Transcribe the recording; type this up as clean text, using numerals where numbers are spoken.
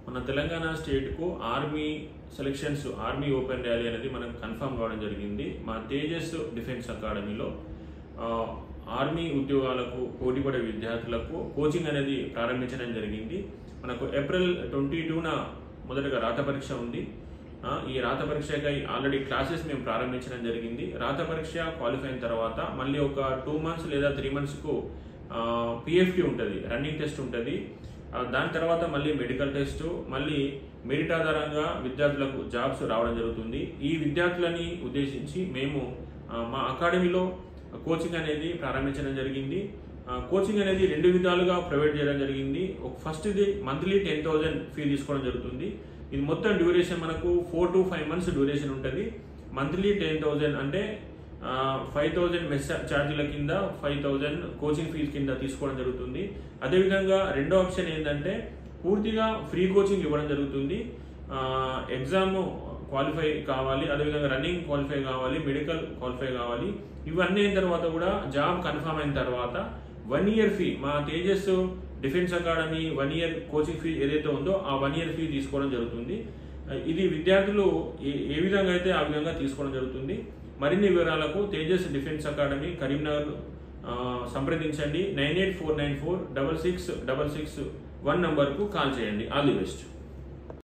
మన తెలంగాణ స్టేట్కు army selections, army open rally అనేది మనకు కన్ఫర్మ్ కావడం జరిగింది. మా తేజస్ డిఫెన్స్ అకాడమీలో ఆర్మీ ఉద్యోగాలకు పోటీపడే విద్యార్థులకు కోచింగ్ అనేది ప్రారంభించడం జరిగింది. మనకు ఏప్రిల్ 22న మొదటగా రాత పరీక్ష ఉంది. ఈ రాత పరీక్షకై ఆల్రెడీ క్లాసెస్ మేము ప్రారంభించడం జరిగింది. రాత పరీక్ష క్వాలిఫై అయిన తర్వాత మళ్ళీ ఒక 2 months లేదా 3 monthsకు PFT ఉంటుంది, రన్నింగ్ టెస్ట్ ఉంటుంది. దాని తర్వాత మళ్ళీ మెడికల్ టెస్ట్, మళ్ళీ మెరిట్ ఆధారంగా విద్యార్థులకు జాబ్స్ రావడం జరుగుతుంది. ఈ విద్యార్థులని ఉద్దేశించి మేము మా అకాడమీలో కోచింగ్ అనేది ప్రారంభించడం జరిగింది. కోచింగ్ అనేది 2 విధాలుగా ప్రొవైడ్ చేయడం జరిగింది. ఫస్ట్ది మంత్లీ 10,000 ఫీ తీసుకోవడం జరుగుతుంది. ఇది మొత్తం డ్యూరేషన్ మనకు 4 to 5 months డ్యూరేషన్ ఉంటుంది. మంత్లీ 10,000 అంటే 5,000 మెస్ ఛార్జీల కింద 5,000 కోచింగ్ ఫీజు కింద తీసుకోవడం జరుగుతుంది. అదేవిధంగా రెండో ఆప్షన్ ఏంటంటే పూర్తిగా ఫ్రీ కోచింగ్ ఇవ్వడం జరుగుతుంది. ఎగ్జామ్ క్వాలిఫై కావాలి, అదేవిధంగా రన్నింగ్ క్వాలిఫై కావాలి, మెడికల్ క్వాలిఫై కావాలి. ఇవన్నీ అయిన తర్వాత కూడా జాబ్ కన్ఫర్మ్ అయిన తర్వాత 1 year ఫీ, మా Tejas defence academy 1 year coaching fee ఏదైతే ఉందో ఆ 1 year ఫీ తీసుకోవడం జరుగుతుంది. ఇది విద్యార్థులు ఏ విధంగా అయితే ఆ విధంగా తీసుకోవడం జరుగుతుంది. మరిన్ని వివరాలకు తేజస్ డిఫెన్స్ అకాడమీ కరీంనగర్ సంప్రదించండి. 9849466661 నంబర్కు కాల్ చేయండి. All the best.